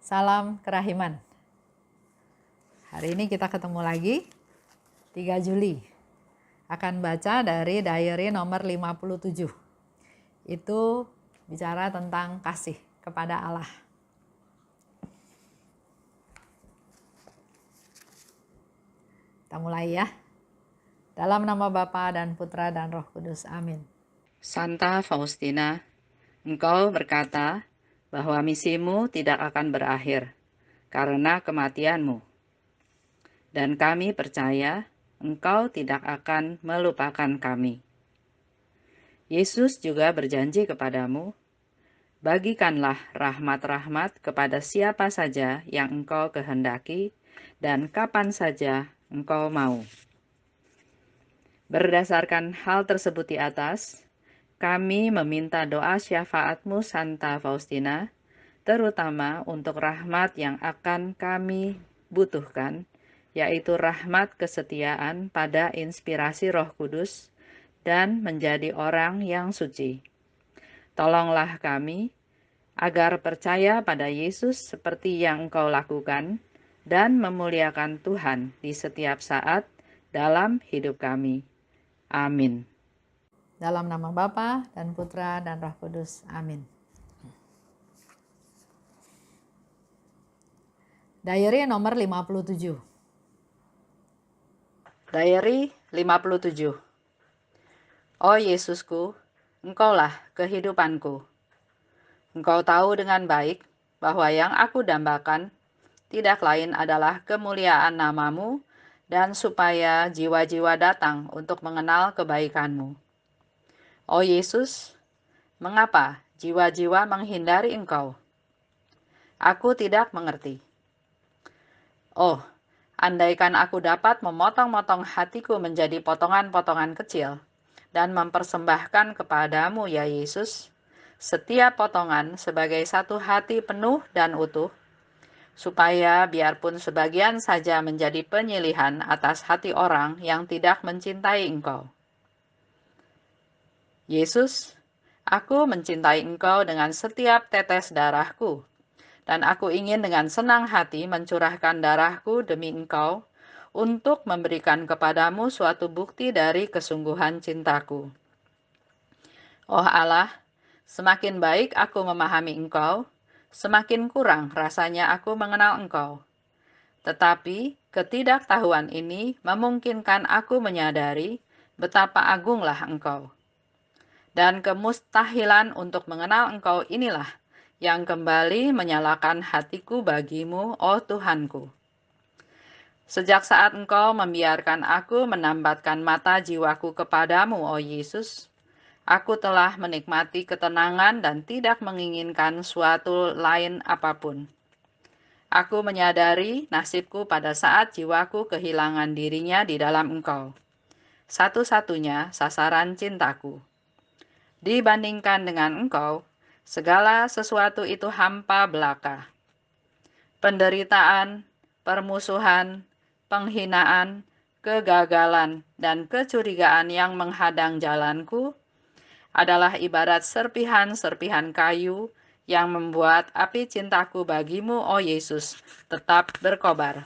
Salam kerahiman. Hari ini kita ketemu lagi 3 Juli. Akan baca dari diary nomor 57. Itu bicara tentang kasih kepada Allah. Kita mulai ya. Dalam nama Bapa dan Putra dan Roh Kudus. Amin. Santa Faustina, engkau berkata bahwa misimu tidak akan berakhir karena kematianmu. Dan kami percaya engkau tidak akan melupakan kami. Yesus juga berjanji kepadamu, bagikanlah rahmat-rahmat kepada siapa saja yang engkau kehendaki dan kapan saja engkau mau. Berdasarkan hal tersebut di atas, kami meminta doa syafaatmu Santa Faustina, terutama untuk rahmat yang akan kami butuhkan, yaitu rahmat kesetiaan pada inspirasi Roh Kudus dan menjadi orang yang suci. Tolonglah kami agar percaya pada Yesus seperti yang engkau lakukan dan memuliakan Tuhan di setiap saat dalam hidup kami. Amin. Dalam nama Bapa dan Putra dan Roh Kudus. Amin. Diary nomor 57. Diary 57. Oh Yesusku, Engkaulah kehidupanku. Engkau tahu dengan baik bahwa yang aku dambakan tidak lain adalah kemuliaan namamu dan supaya jiwa-jiwa datang untuk mengenal kebaikanmu. Oh Yesus, mengapa jiwa-jiwa menghindari Engkau? Aku tidak mengerti. Oh, andaikan aku dapat memotong-motong hatiku menjadi potongan-potongan kecil dan mempersembahkan kepadamu ya Yesus, setiap potongan sebagai satu hati penuh dan utuh, supaya biarpun sebagian saja menjadi penyilihan atas hati orang yang tidak mencintai Engkau. Yesus, aku mencintai Engkau dengan setiap tetes darahku, dan aku ingin dengan senang hati mencurahkan darahku demi Engkau untuk memberikan kepadamu suatu bukti dari kesungguhan cintaku. Oh Allah, semakin baik aku memahami Engkau, semakin kurang rasanya aku mengenal Engkau. Tetapi ketidaktahuan ini memungkinkan aku menyadari betapa agunglah Engkau. Dan kemustahilan untuk mengenal Engkau inilah yang kembali menyalakan hatiku bagimu, oh Tuhanku. Sejak saat Engkau membiarkan aku menambatkan mata jiwaku kepadamu, oh Yesus, aku telah menikmati ketenangan dan tidak menginginkan suatu lain apapun. Aku menyadari nasibku pada saat jiwaku kehilangan dirinya di dalam Engkau. Satu-satunya sasaran cintaku. Dibandingkan dengan Engkau, segala sesuatu itu hampa belaka. Penderitaan, permusuhan, penghinaan, kegagalan, dan kecurigaan yang menghadang jalanku adalah ibarat serpihan-serpihan kayu yang membuat api cintaku bagimu, oh Yesus, tetap berkobar.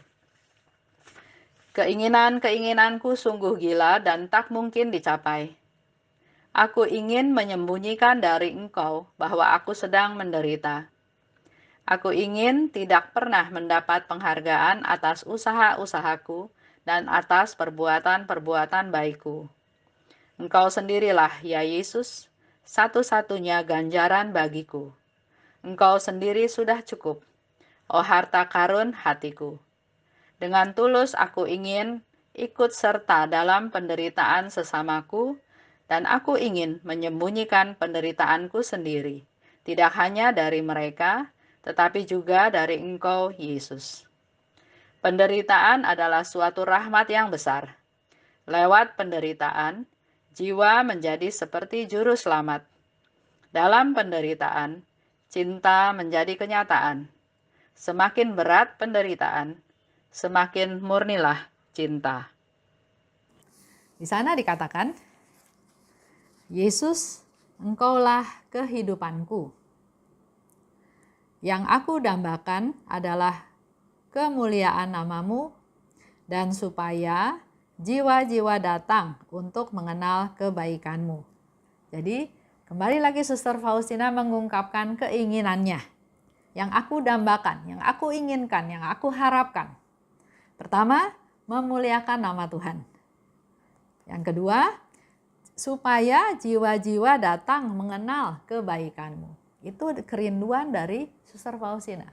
Keinginan-keinginanku sungguh gila dan tak mungkin dicapai. Aku ingin menyembunyikan dari Engkau bahwa aku sedang menderita. Aku ingin tidak pernah mendapat penghargaan atas usaha-usahaku dan atas perbuatan-perbuatan baikku. Engkau sendirilah, ya Yesus, satu-satunya ganjaran bagiku. Engkau sendiri sudah cukup, oh harta karun hatiku. Dengan tulus aku ingin ikut serta dalam penderitaan sesamaku, dan aku ingin menyembunyikan penderitaanku sendiri, tidak hanya dari mereka, tetapi juga dari Engkau, Yesus. Penderitaan adalah suatu rahmat yang besar. Lewat penderitaan, jiwa menjadi seperti juru selamat. Dalam penderitaan, cinta menjadi kenyataan. Semakin berat penderitaan, semakin murnilah cinta. Di sana dikatakan, Yesus, Engkaulah kehidupanku. Yang aku dambakan adalah kemuliaan namamu dan supaya jiwa-jiwa datang untuk mengenal kebaikanmu. Jadi kembali lagi Suster Faustina mengungkapkan keinginannya. Yang aku dambakan, yang aku inginkan, yang aku harapkan. Pertama, memuliakan nama Tuhan. Yang kedua, supaya jiwa-jiwa datang mengenal kebaikanmu. Itu kerinduan dari Suster Faustina.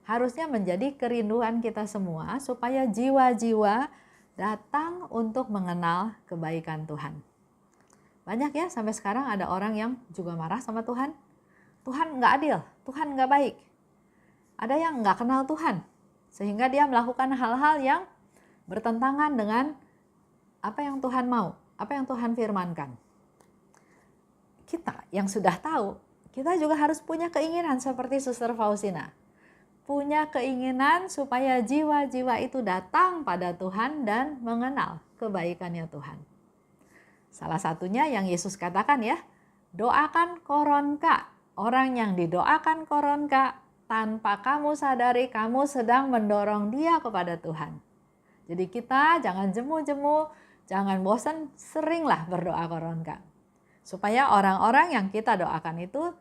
Harusnya menjadi kerinduan kita semua supaya jiwa-jiwa datang untuk mengenal kebaikan Tuhan. Banyak ya sampai sekarang ada orang yang juga marah sama Tuhan. Tuhan nggak adil, Tuhan nggak baik. Ada yang nggak kenal Tuhan, sehingga dia melakukan hal-hal yang bertentangan dengan apa yang Tuhan mau, apa yang Tuhan firmankan. Kita yang sudah tahu, kita juga harus punya keinginan seperti Suster Faustina. Punya keinginan supaya jiwa-jiwa itu datang pada Tuhan dan mengenal kebaikannya Tuhan. Salah satunya yang Yesus katakan ya, doakan koronka. Orang yang didoakan koronka, tanpa kamu sadari kamu sedang mendorong dia kepada Tuhan. Jadi kita jangan jemu-jemu, jangan bosan, seringlah berdoa koronka. Supaya orang-orang yang kita doakan itu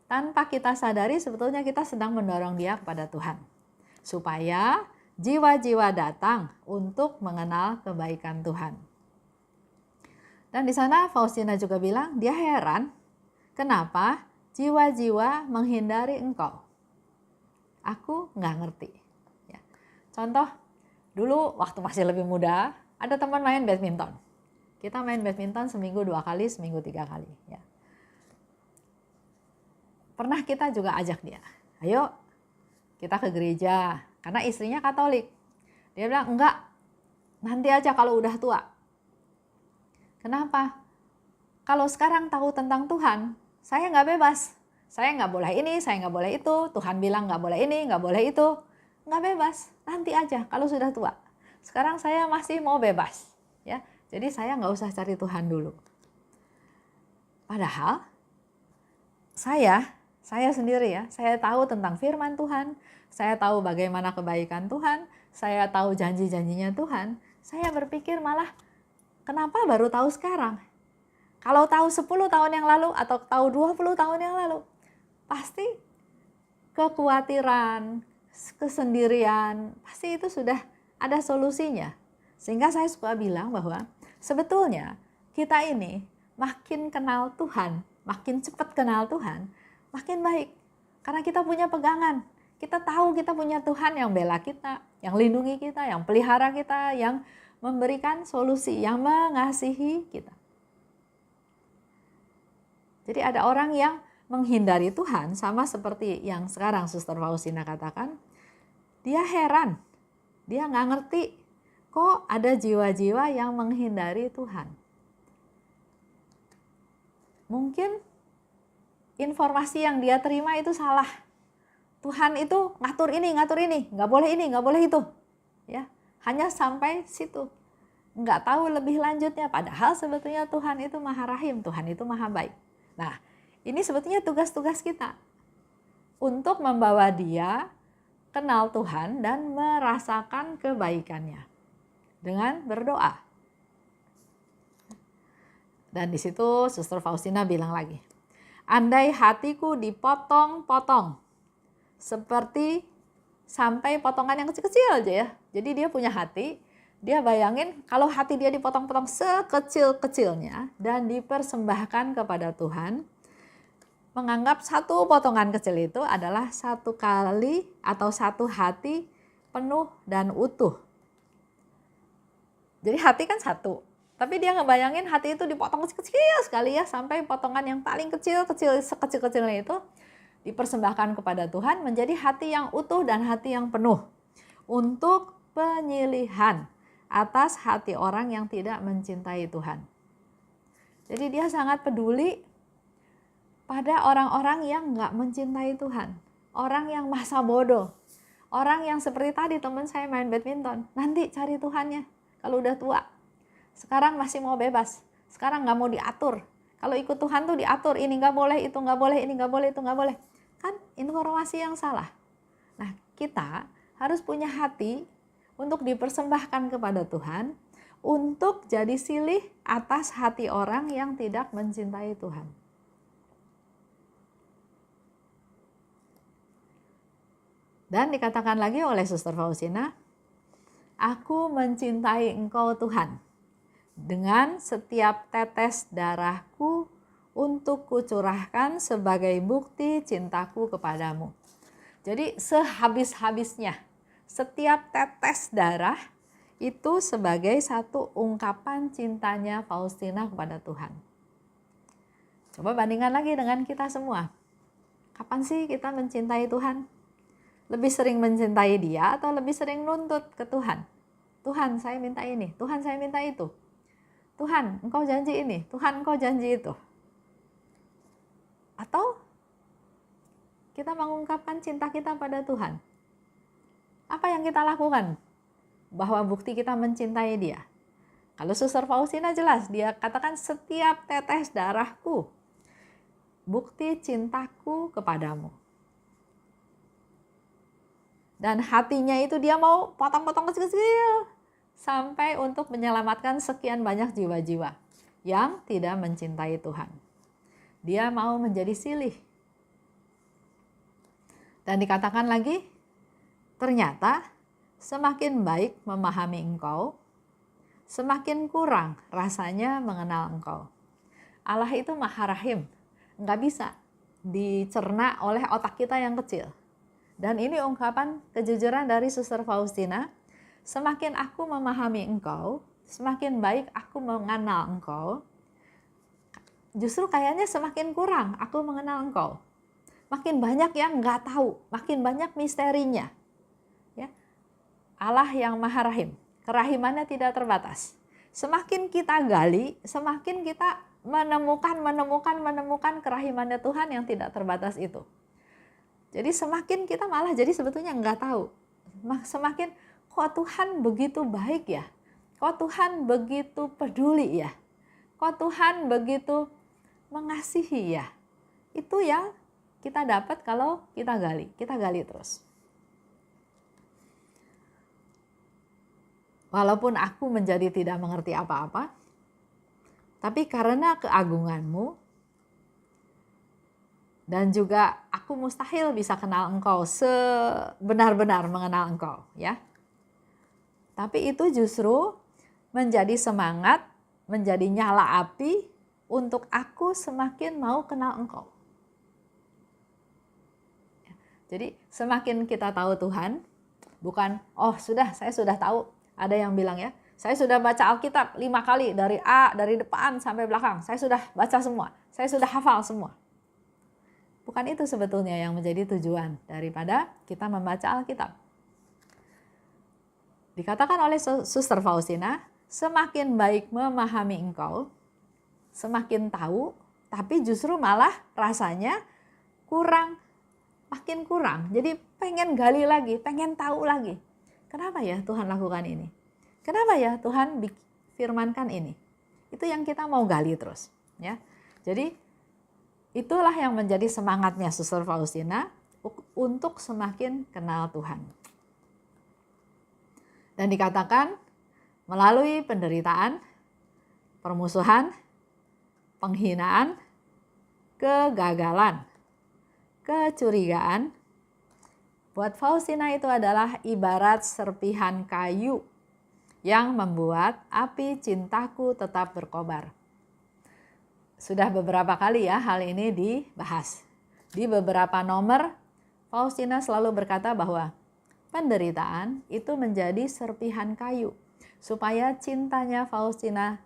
tanpa kita sadari sebetulnya kita sedang mendorong dia kepada Tuhan. Supaya jiwa-jiwa datang untuk mengenal kebaikan Tuhan. Dan di sana Faustina juga bilang dia heran kenapa jiwa-jiwa menghindari engkau. Aku nggak ngerti. Ya. Contoh, dulu waktu masih lebih muda ada teman main badminton. Kita main badminton seminggu 2 kali, seminggu 3 kali. Ya. Pernah kita juga ajak dia, ayo kita ke gereja, karena istrinya Katolik. Dia bilang, enggak, nanti aja kalau udah tua. Kenapa? Kalau sekarang tahu tentang Tuhan, saya nggak bebas. Saya nggak boleh ini, saya nggak boleh itu. Tuhan bilang nggak boleh ini, nggak boleh itu. Nggak bebas, nanti aja kalau sudah tua. Sekarang saya masih mau bebas. Ya, jadi saya nggak usah cari Tuhan dulu. Padahal saya sendiri ya, saya tahu tentang firman Tuhan, saya tahu bagaimana kebaikan Tuhan, saya tahu janji-janjinya Tuhan. Saya berpikir malah, kenapa baru tahu sekarang? Kalau tahu 10 tahun yang lalu atau tahu 20 tahun yang lalu, pasti kekhawatiran, kesendirian, pasti itu sudah ada solusinya. Sehingga saya suka bilang bahwa sebetulnya kita ini makin kenal Tuhan, makin cepat kenal Tuhan, makin baik. Karena kita punya pegangan. Kita tahu kita punya Tuhan yang bela kita, yang lindungi kita, yang pelihara kita, yang memberikan solusi, yang mengasihi kita. Jadi ada orang yang menghindari Tuhan, sama seperti yang sekarang Suster Faustina katakan, dia heran, dia nggak ngerti kok ada jiwa-jiwa yang menghindari Tuhan. Mungkin informasi yang dia terima itu salah. Tuhan itu ngatur ini, nggak boleh ini, nggak boleh itu. Ya, hanya sampai situ. Nggak tahu lebih lanjutnya, padahal sebetulnya Tuhan itu Maha Rahim, Tuhan itu Maha Baik. Nah, ini sebetulnya tugas-tugas kita untuk membawa dia kenal Tuhan dan merasakan kebaikannya dengan berdoa. Dan di situ Suster Faustina bilang lagi, andai hatiku dipotong-potong seperti sampai potongan yang kecil-kecil aja ya. Jadi dia punya hati, dia bayangin kalau hati dia dipotong-potong sekecil-kecilnya dan dipersembahkan kepada Tuhan, menganggap satu potongan kecil itu adalah satu kali atau satu hati penuh dan utuh. Jadi hati kan satu, tapi dia ngebayangin hati itu dipotong kecil-kecil sekali ya, sampai potongan yang paling kecil-kecil, sekecil-kecilnya itu dipersembahkan kepada Tuhan menjadi hati yang utuh dan hati yang penuh untuk penyilihan atas hati orang yang tidak mencintai Tuhan. Jadi dia sangat peduli pada orang-orang yang nggak mencintai Tuhan, orang yang masa bodoh, orang yang seperti tadi teman saya main badminton, nanti cari Tuhannya kalau udah tua. Sekarang masih mau bebas, sekarang nggak mau diatur. Kalau ikut Tuhan tuh diatur, ini nggak boleh, itu nggak boleh, ini nggak boleh, itu nggak boleh. Kan informasi yang salah. Nah, kita harus punya hati untuk dipersembahkan kepada Tuhan, untuk jadi silih atas hati orang yang tidak mencintai Tuhan. Dan dikatakan lagi oleh Suster Faustina, aku mencintai Engkau Tuhan, dengan setiap tetes darahku untuk kucurahkan sebagai bukti cintaku kepadamu. Jadi sehabis-habisnya, setiap tetes darah itu sebagai satu ungkapan cintanya Faustina kepada Tuhan. Coba bandingkan lagi dengan kita semua. Kapan sih kita mencintai Tuhan? Lebih sering mencintai Dia atau lebih sering nuntut ke Tuhan? Tuhan, saya minta ini. Tuhan, saya minta itu. Tuhan, Engkau janji ini. Tuhan, Engkau janji itu. Atau kita mengungkapkan cinta kita pada Tuhan. Apa yang kita lakukan? Bahwa bukti kita mencintai Dia. Kalau Suster Faustina jelas, dia katakan setiap tetes darahku, bukti cintaku kepadamu. Dan hatinya itu dia mau potong-potong kecil-kecil, sampai untuk menyelamatkan sekian banyak jiwa-jiwa yang tidak mencintai Tuhan. Dia mau menjadi silih. Dan dikatakan lagi, ternyata semakin baik memahami Engkau, semakin kurang rasanya mengenal Engkau. Allah itu Maha Rahim, nggak bisa dicerna oleh otak kita yang kecil. Dan ini ungkapan kejujuran dari Suster Faustina, semakin aku memahami Engkau, semakin baik aku mengenal Engkau, justru kayaknya semakin kurang aku mengenal Engkau. Makin banyak yang nggak tahu, makin banyak misterinya. Ya. Allah yang Maha Rahim, kerahimannya tidak terbatas. Semakin kita gali, semakin kita menemukan kerahimannya Tuhan yang tidak terbatas itu. Jadi semakin kita malah jadi sebetulnya nggak tahu. Semakin kok Tuhan begitu baik ya? Kok Tuhan begitu peduli ya? Kok Tuhan begitu mengasihi ya? Itu yang kita dapat kalau kita gali terus. Walaupun aku menjadi tidak mengerti apa-apa, tapi karena keagunganmu, dan juga aku mustahil bisa kenal Engkau sebenar-benar mengenal Engkau, ya. Tapi itu justru menjadi semangat, menjadi nyala api untuk aku semakin mau kenal Engkau. Jadi semakin kita tahu Tuhan, bukan, oh sudah, saya sudah tahu. Ada yang bilang ya, saya sudah baca Alkitab 5 kali dari A, dari depan sampai belakang. Saya sudah baca semua, saya sudah hafal semua. Bukan itu sebetulnya yang menjadi tujuan daripada kita membaca Alkitab. Dikatakan oleh Suster Faustina, semakin baik memahami Engkau, semakin tahu, tapi justru malah rasanya makin kurang. Jadi pengen gali lagi, pengen tahu lagi. Kenapa ya Tuhan lakukan ini? Kenapa ya Tuhan firmankan ini? Itu yang kita mau gali terus, ya. Jadi itulah yang menjadi semangatnya Suster Faustina untuk semakin kenal Tuhan. Dan dikatakan melalui penderitaan, permusuhan, penghinaan, kegagalan, kecurigaan, buat Faustina itu adalah ibarat serpihan kayu yang membuat api cintaku tetap berkobar. Sudah beberapa kali ya hal ini dibahas. Di beberapa nomor, Faustina selalu berkata bahwa penderitaan itu menjadi serpihan kayu, supaya cintanya Faustina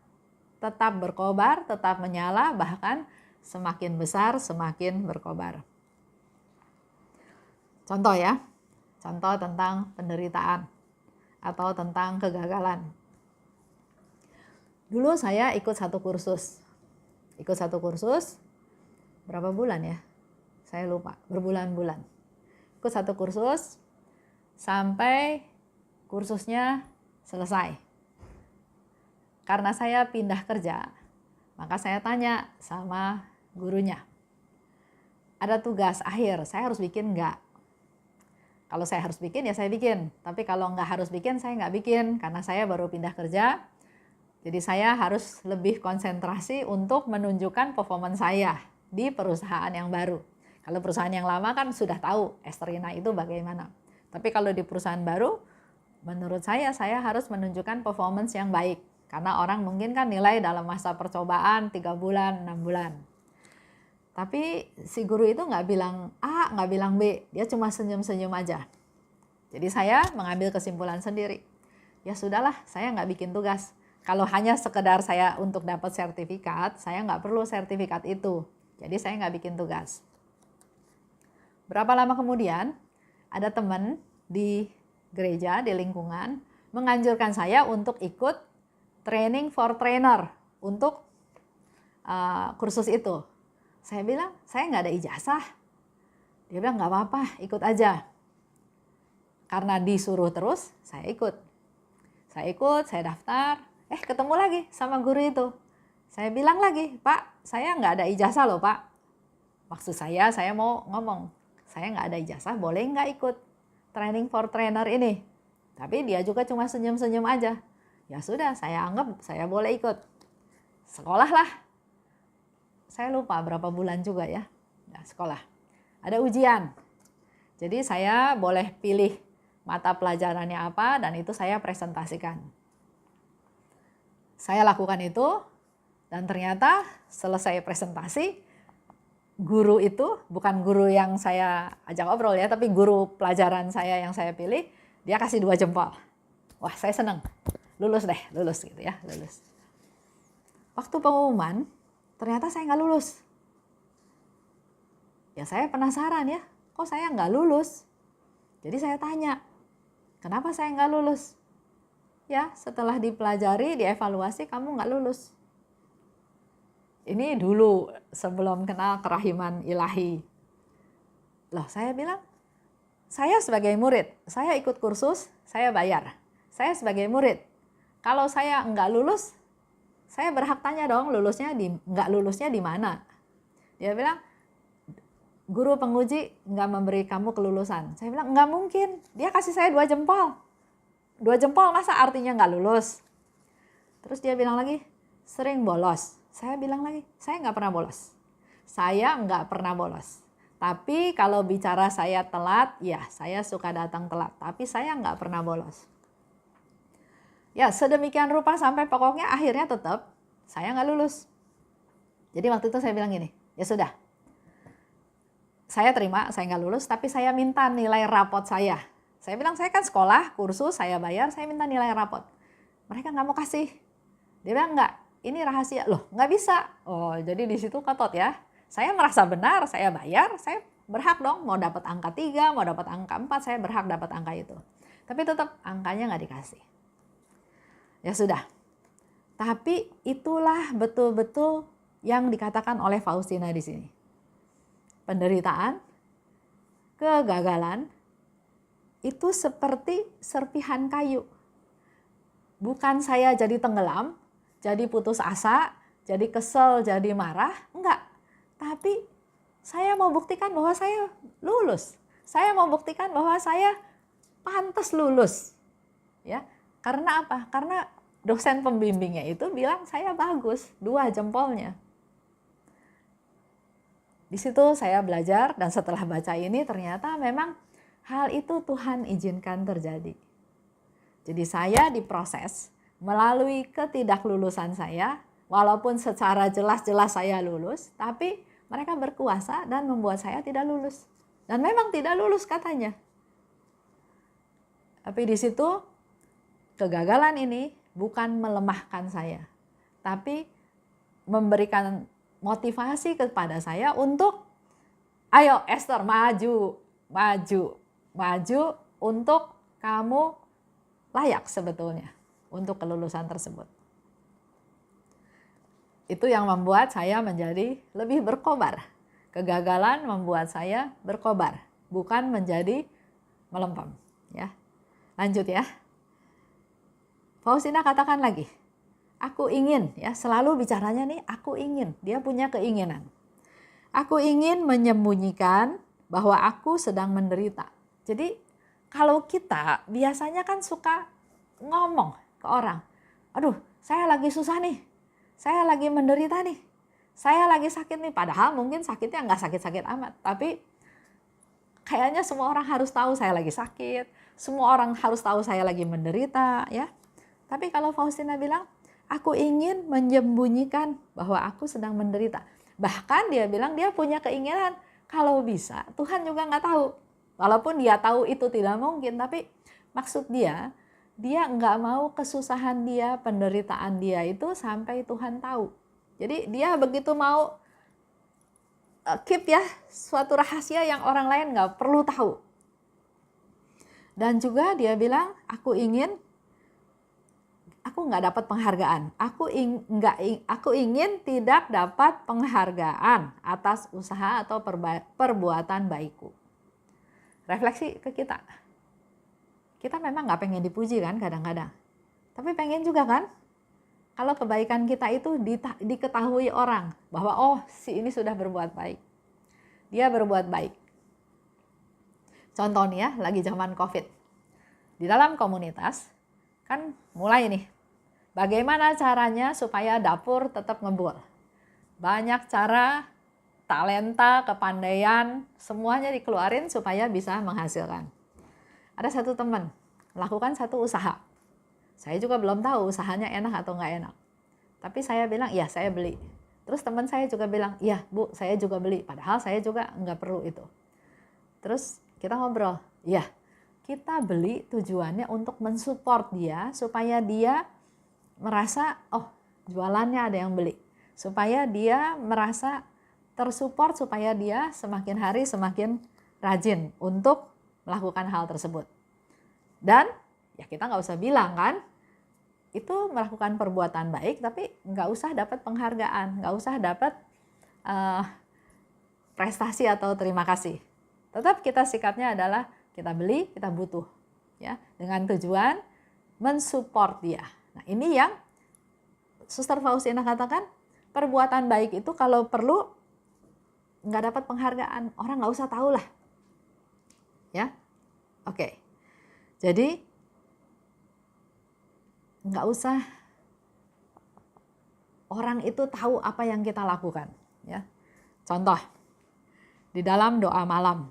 tetap berkobar, tetap menyala, bahkan semakin besar, semakin berkobar. Contoh ya, contoh tentang penderitaan atau tentang kegagalan. Dulu saya ikut satu kursus, berapa bulan ya? Saya lupa, berbulan-bulan. Ikut satu kursus sampai kursusnya selesai. Karena saya pindah kerja, maka saya tanya sama gurunya, ada tugas akhir, saya harus bikin nggak? Kalau saya harus bikin, ya saya bikin. Tapi kalau nggak harus bikin, saya nggak bikin. Karena saya baru pindah kerja, jadi saya harus lebih konsentrasi untuk menunjukkan performance saya di perusahaan yang baru. Kalau perusahaan yang lama kan sudah tahu Esterina itu bagaimana. Tapi kalau di perusahaan baru, menurut saya harus menunjukkan performance yang baik. Karena orang mungkin kan nilai dalam masa percobaan 3 bulan, 6 bulan. Tapi si guru itu nggak bilang A, nggak bilang B, dia cuma senyum-senyum aja. Jadi saya mengambil kesimpulan sendiri. Ya sudahlah, saya nggak bikin tugas. Kalau hanya sekedar saya untuk dapat sertifikat, saya nggak perlu sertifikat itu. Jadi saya nggak bikin tugas. Berapa lama kemudian, ada teman di gereja, di lingkungan, menganjurkan saya untuk ikut training for trainer untuk kursus itu. Saya bilang, saya nggak ada ijazah. Dia bilang, nggak apa-apa, ikut aja. Karena disuruh terus, saya ikut. Saya daftar, ketemu lagi sama guru itu. Saya bilang lagi, Pak, saya nggak ada ijazah loh, Pak. Maksud saya mau ngomong, saya nggak ada ijazah, boleh nggak ikut training for trainer ini? Tapi dia juga cuma senyum-senyum aja. Ya sudah, saya anggap saya boleh ikut. Sekolah lah. Saya lupa berapa bulan juga ya. Sekolah. Ada ujian. Jadi saya boleh pilih mata pelajarannya apa dan itu saya presentasikan. Saya lakukan itu dan ternyata selesai presentasi, guru itu, bukan guru yang saya ajak ngobrol ya, tapi guru pelajaran saya yang saya pilih, dia kasih 2 jempol. Wah, saya seneng. Lulus gitu ya, lulus. Waktu pengumuman, ternyata saya nggak lulus. Ya saya penasaran ya, kok saya nggak lulus? Jadi saya tanya, kenapa saya nggak lulus? Ya setelah dipelajari, dievaluasi, kamu nggak lulus. Ini dulu sebelum kenal kerahiman ilahi. Loh, saya bilang, saya sebagai murid, saya ikut kursus, saya bayar. Saya sebagai murid, kalau saya nggak lulus, saya berhak tanya dong, nggak lulusnya di mana? Dia bilang, guru penguji nggak memberi kamu kelulusan. Saya bilang, nggak mungkin. Dia kasih saya 2 jempol. 2 jempol masa artinya nggak lulus? Terus dia bilang lagi, sering bolos. Saya bilang lagi, saya nggak pernah bolos. Saya nggak pernah bolos. Tapi kalau bicara saya telat, ya saya suka datang telat. Tapi saya nggak pernah bolos. Ya sedemikian rupa sampai pokoknya akhirnya tetap saya nggak lulus. Jadi waktu itu saya bilang gini, ya sudah. Saya terima, saya nggak lulus, tapi saya minta nilai rapot saya. Saya bilang, saya kan sekolah, kursus, saya bayar, saya minta nilai rapot. Mereka nggak mau kasih. Dia bilang, nggak, ini rahasia. Loh, nggak bisa. Oh, jadi di situ kotot ya. Saya merasa benar, saya bayar, saya berhak dong. Mau dapat angka 3, mau dapat angka 4, saya berhak dapat angka itu. Tapi tetap angkanya nggak dikasih. Ya sudah. Tapi itulah betul-betul yang dikatakan oleh Faustina di sini. Penderitaan, kegagalan, itu seperti serpihan kayu. Bukan saya jadi tenggelam, jadi putus asa, jadi kesel, jadi marah, enggak. Tapi saya mau buktikan bahwa saya lulus. Saya mau buktikan bahwa saya pantas lulus. Ya, karena apa? Karena dosen pembimbingnya itu bilang saya bagus, 2 jempolnya. Di situ saya belajar dan setelah baca ini ternyata memang hal itu Tuhan izinkan terjadi. Jadi saya diproses melalui ketidaklulusan saya, walaupun secara jelas-jelas saya lulus, tapi mereka berkuasa dan membuat saya tidak lulus. Dan memang tidak lulus katanya. Tapi di situ kegagalan ini bukan melemahkan saya, tapi memberikan motivasi kepada saya untuk, ayo Esther maju untuk kamu layak sebetulnya untuk kelulusan tersebut. Itu yang membuat saya menjadi lebih berkobar. Kegagalan membuat saya berkobar, bukan menjadi melempem. Ya, lanjut ya. Faustina katakan lagi, aku ingin, ya selalu bicaranya nih, aku ingin. Dia punya keinginan. Aku ingin menyembunyikan bahwa aku sedang menderita. Jadi kalau kita biasanya kan suka ngomong ke orang, aduh saya lagi susah nih, saya lagi menderita nih, saya lagi sakit nih. Padahal mungkin sakitnya nggak sakit-sakit amat, tapi kayaknya semua orang harus tahu saya lagi sakit, semua orang harus tahu saya lagi menderita, ya. Tapi kalau Faustina bilang, aku ingin menyembunyikan bahwa aku sedang menderita. Bahkan dia bilang dia punya keinginan, kalau bisa Tuhan juga nggak tahu. Walaupun dia tahu itu tidak mungkin, tapi maksud dia nggak mau kesusahan dia, penderitaan dia itu sampai Tuhan tahu. Jadi dia begitu mau keep ya suatu rahasia yang orang lain nggak perlu tahu. Dan juga dia bilang, aku nggak dapat penghargaan. Aku ingin tidak dapat penghargaan atas usaha atau perbuatan baikku. Refleksi ke kita. Kita memang nggak pengen dipuji kan kadang-kadang. Tapi pengen juga kan? Kalau kebaikan kita itu diketahui orang bahwa oh si ini sudah berbuat baik. Dia berbuat baik. Contoh nih ya, lagi zaman COVID. Di dalam komunitas kan mulai nih. Bagaimana caranya supaya dapur tetap ngebul? Banyak cara, talenta, kepandaian, semuanya dikeluarin supaya bisa menghasilkan. Ada satu teman melakukan satu usaha. Saya juga belum tahu usahanya enak atau nggak enak. Tapi saya bilang, iya saya beli. Terus teman saya juga bilang, iya Bu, saya juga beli. Padahal saya juga nggak perlu itu. Terus kita ngobrol, iya kita beli tujuannya untuk mensupport dia supaya dia merasa, oh jualannya ada yang beli. Supaya dia merasa tersupport, supaya dia semakin hari semakin rajin untuk melakukan hal tersebut. Dan ya kita nggak usah bilang kan, itu melakukan perbuatan baik tapi nggak usah dapat penghargaan, nggak usah dapat prestasi atau terima kasih. Tetap kita sikapnya adalah kita beli, kita butuh, ya, dengan tujuan mensupport dia. Nah ini yang Suster Faustina katakan, perbuatan baik itu kalau perlu nggak dapat penghargaan, orang nggak usah tahu lah, ya, oke. Jadi nggak usah orang itu tahu apa yang kita lakukan, ya. Contoh di dalam doa malam,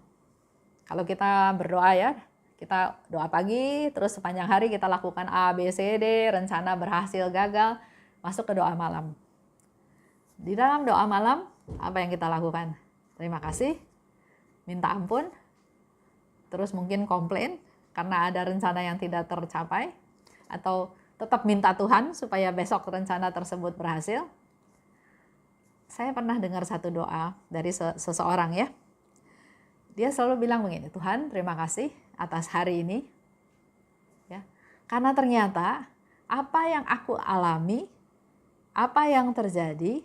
kalau kita berdoa ya, kita doa pagi, terus sepanjang hari kita lakukan A, B, C, D, rencana berhasil, gagal, masuk ke doa malam. Di dalam doa malam, apa yang kita lakukan? Terima kasih, minta ampun, terus mungkin komplain karena ada rencana yang tidak tercapai, atau tetap minta Tuhan supaya besok rencana tersebut berhasil. Saya pernah dengar satu doa dari seseorang ya. Dia selalu bilang begini, Tuhan terima kasih atas hari ini. Ya, karena ternyata apa yang aku alami, apa yang terjadi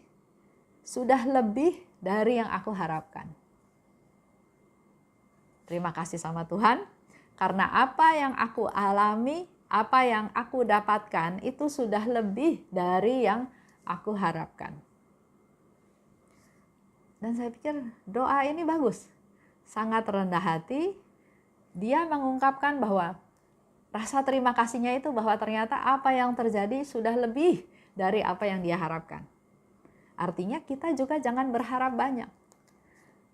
sudah lebih dari yang aku harapkan. Terima kasih sama Tuhan, karena apa yang aku alami, apa yang aku dapatkan itu sudah lebih dari yang aku harapkan. Dan saya pikir doa ini bagus, sangat rendah hati. Dia mengungkapkan bahwa rasa terima kasihnya itu bahwa ternyata apa yang terjadi sudah lebih dari apa yang dia harapkan. Artinya kita juga jangan berharap banyak.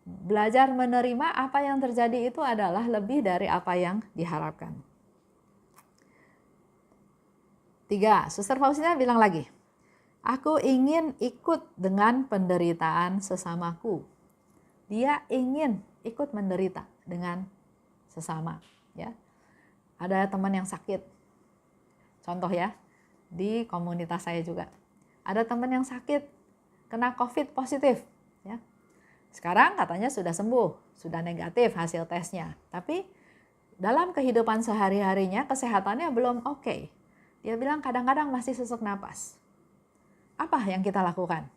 Belajar menerima apa yang terjadi itu adalah lebih dari apa yang diharapkan. 3. Suster Faustina bilang lagi, aku ingin ikut dengan penderitaan sesamaku. Dia ingin ikut menderita dengan sesama. Ya, ada teman yang sakit. Contoh ya, di komunitas saya juga. Ada teman yang sakit, kena COVID positif. Ya. Sekarang katanya sudah sembuh, sudah negatif hasil tesnya. Tapi dalam kehidupan sehari-harinya kesehatannya belum oke. Dia bilang kadang-kadang masih sesak napas. Apa yang kita lakukan?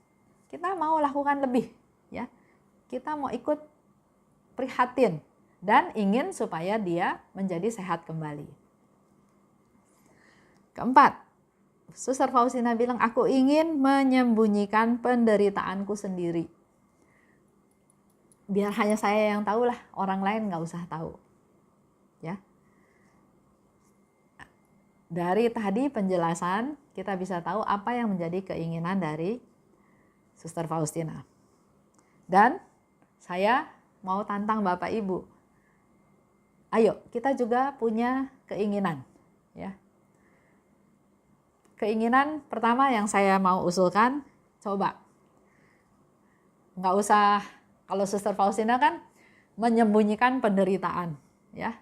Kita mau lakukan lebih, ya. Kita mau ikut prihatin dan ingin supaya dia menjadi sehat kembali. 4. Suster Faustina bilang, aku ingin menyembunyikan penderitaanku sendiri. biar hanya saya yang tahu lah, orang lain nggak usah tahu. Ya. Dari tadi penjelasan kita bisa tahu apa yang menjadi keinginan dari Suster Faustina. Dan saya mau tantang Bapak Ibu. Ayo, kita juga punya keinginan, ya. Keinginan pertama yang saya mau usulkan, coba. Nggak usah, kalau Suster Faustina kan menyembunyikan penderitaan, ya.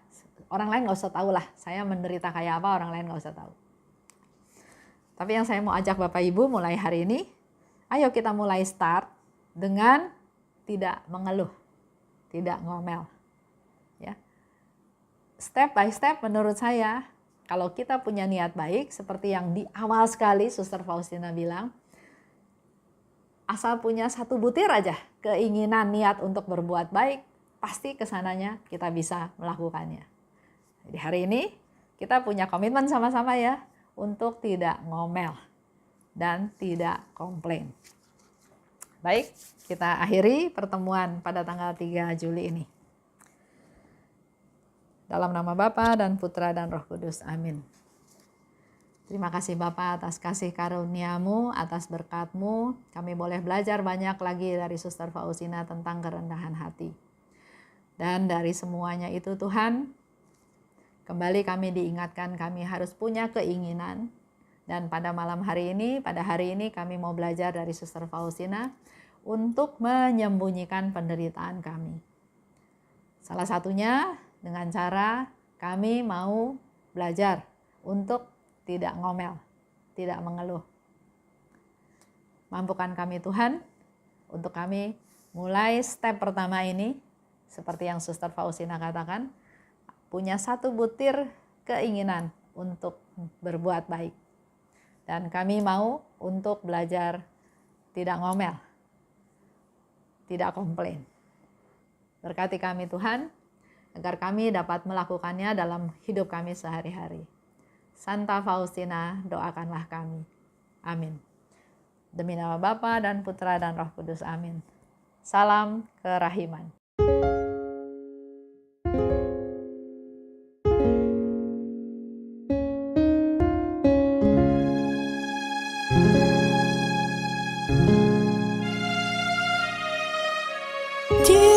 Orang lain nggak usah tahu lah, saya menderita kayak apa, orang lain nggak usah tahu. Tapi yang saya mau ajak Bapak Ibu mulai hari ini, ayo kita mulai start dengan tidak mengeluh, tidak ngomel. Ya. Step by step menurut saya, kalau kita punya niat baik, seperti yang di awal sekali Suster Faustina bilang, asal punya satu butir aja keinginan niat untuk berbuat baik, pasti kesananya kita bisa melakukannya. Jadi hari ini kita punya komitmen sama-sama ya, untuk tidak ngomel dan tidak komplain. Baik, kita akhiri pertemuan pada tanggal 3 Juli ini. Dalam nama Bapa dan Putra dan Roh Kudus. Amin. Terima kasih Bapa atas kasih karunia-Mu, atas berkat-Mu. Kami boleh belajar banyak lagi dari Suster Faustina tentang kerendahan hati. Dan dari semuanya itu Tuhan, kembali kami diingatkan kami harus punya keinginan. Dan pada malam hari ini, pada hari ini kami mau belajar dari Suster Faustina untuk menyembunyikan penderitaan kami. Salah satunya dengan cara kami mau belajar untuk tidak ngomel, tidak mengeluh. Mampukan kami Tuhan untuk kami mulai step pertama ini, seperti yang Suster Faustina katakan, punya satu butir keinginan untuk berbuat baik. Dan kami mau untuk belajar tidak ngomel, tidak komplain. Berkati kami Tuhan, agar kami dapat melakukannya dalam hidup kami sehari-hari. Santa Faustina, doakanlah kami. Amin. Demi nama Bapa dan Putra dan Roh Kudus. Amin. Salam kerahiman. Dia